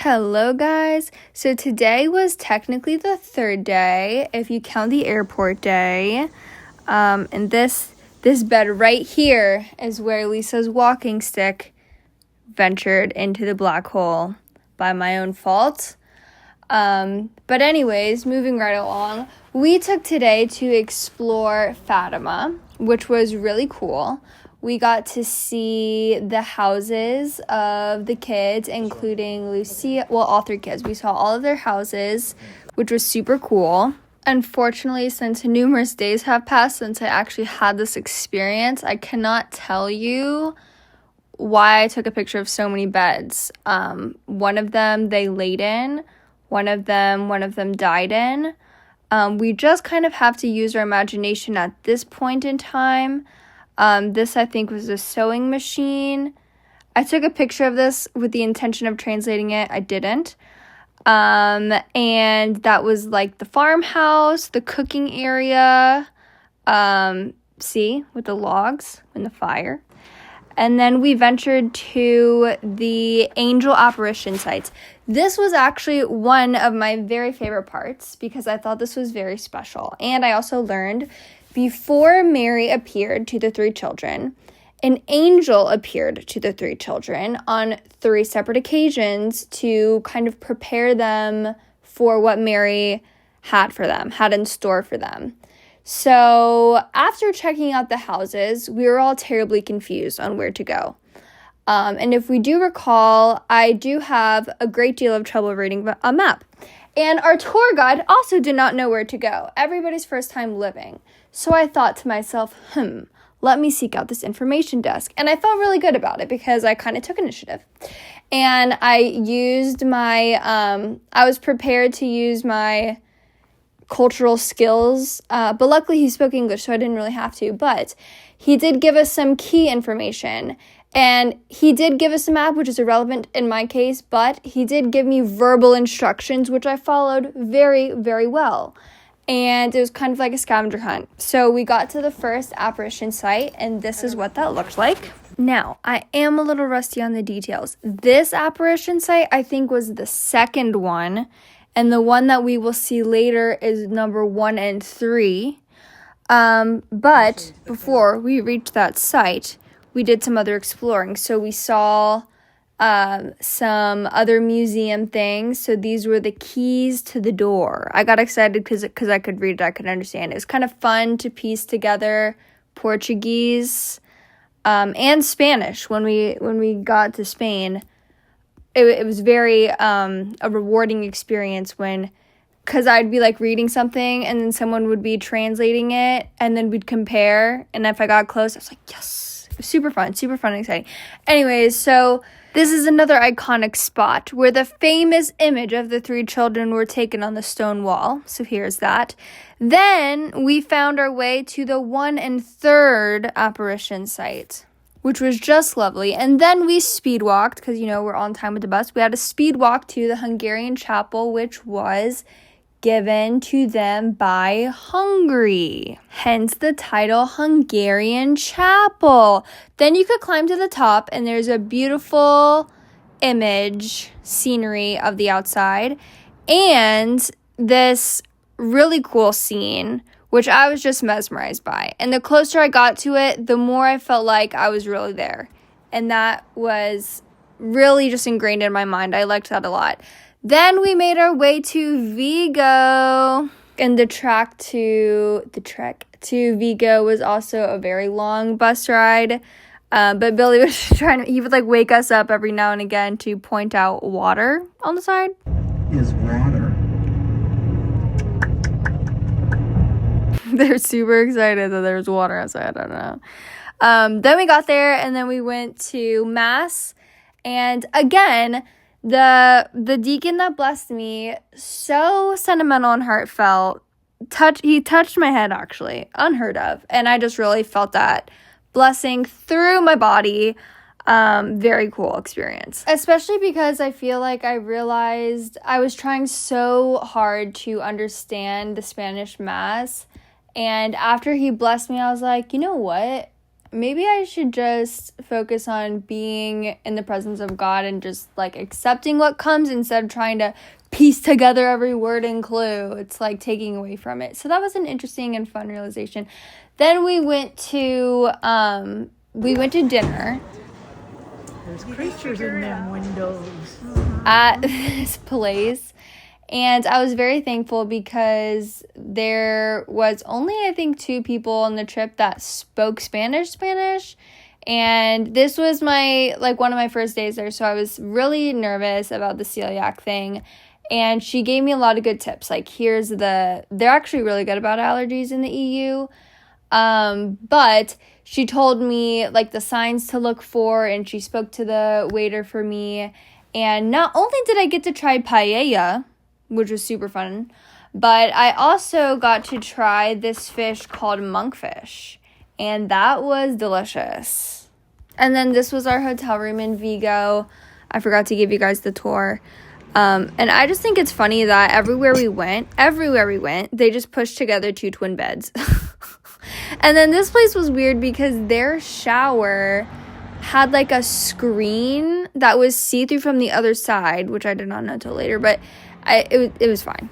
Hello guys, so today was technically the third day if you count the airport day, and this bed right here is where Lisa's walking stick ventured into the black hole by my own fault. But anyways, moving right along, we took today to explore Fátima, which was really cool. We got to see the houses of the kids, including Lucia. Well, all three kids. We saw all of their houses, which was super cool. Unfortunately, since numerous days have passed since I actually had this experience, I cannot tell you why I took a picture of so many beds. One of them they laid in, one of them died in. We just kind of have to use our imagination at this point in time. This, I think, was a sewing machine. I took a picture of this with the intention of translating it. I didn't. And that was like the farmhouse, the cooking area, with the logs and the fire. And then we ventured to the angel apparition sites. This was actually one of my very favorite parts because I thought this was very special. And I also learned before Mary appeared to the three children, an angel appeared to the three children on 3 separate occasions to kind of prepare them for what Mary had in store for them. So after checking out the houses, we were all terribly confused on where to go. And if we do recall, I do have a great deal of trouble reading a map. And our tour guide also did not know where to go. Everybody's first time living. So I thought to myself, let me seek out this information desk. And I felt really good about it because I kind of took initiative. And I used I was prepared to use my cultural skills, but luckily he spoke English, so I didn't really have to. But he did give us some key information. And he did give us a map, which is irrelevant in my case, but he did give me verbal instructions, which I followed very, very well. And it was kind of like a scavenger hunt. So we got to the first apparition site, and this is what that looked like. Now, I am a little rusty on the details. This apparition site, I think, was the second one, and the one that we will see later is number 1 and 3. But before we reached that site, we did some other exploring. So we saw some other museum things. So these were the keys to the door. I got excited because I could read it, I could understand. It was kind of fun to piece together Portuguese and Spanish when we got to Spain. It was very a rewarding experience because I'd be like reading something and then someone would be translating it and then we'd compare. And if I got close, I was like, yes. Super fun and exciting. Anyways, so this is another iconic spot where the famous image of the 3 children were taken on the stone wall. So here's that. Then we found our way to the 1 and 3rd apparition site, which was just lovely. And then we speed walked because, we're on time with the bus. We had a speed walk to the Hungarian chapel, which was given to them by Hungary, hence the title Hungarian Chapel. Then you could climb to the top and there's a beautiful scenery of the outside, and this really cool scene, which I was just mesmerized by. And the closer I got to it, the more I felt like I was really there. And that was really just ingrained in my mind. I liked that a lot. Then we made our way to Vigo, and the trek to Vigo was also a very long bus ride. But Billy was he would wake us up every now and again to point out water on the side. Is water. They're super excited that there's water outside. I don't know. Then we got there and then we went to Mass, and again, the deacon that blessed me, so sentimental and heartfelt. He touched my head, actually, unheard of, and I just really felt that blessing through my body. Very cool experience, especially because I feel like I realized I was trying so hard to understand the Spanish Mass, and after he blessed me, I was like, you know what? maybe I should just focus on being in the presence of God and just like accepting what comes instead of trying to piece together every word and clue. It's like taking away from it. So that was an interesting and fun realization. Then we went to dinner. There's creatures in them windows. At this place. And I was very thankful because there was only, I think, 2 people on the trip that spoke Spanish. And this was one of my first days there. So I was really nervous about the celiac thing. And she gave me a lot of good tips. Like, they're actually really good about allergies in the EU. But she told me like the signs to look for, and she spoke to the waiter for me. And not only did I get to try paella, which was super fun, but I also got to try this fish called monkfish, and that was delicious. And then this was our hotel room in Vigo. I forgot to give you guys the tour. And I just think it's funny that everywhere we went, they just pushed together 2 twin beds. And then this place was weird because their shower had like a screen that was see-through from the other side, which I did not know till later, but it was fine.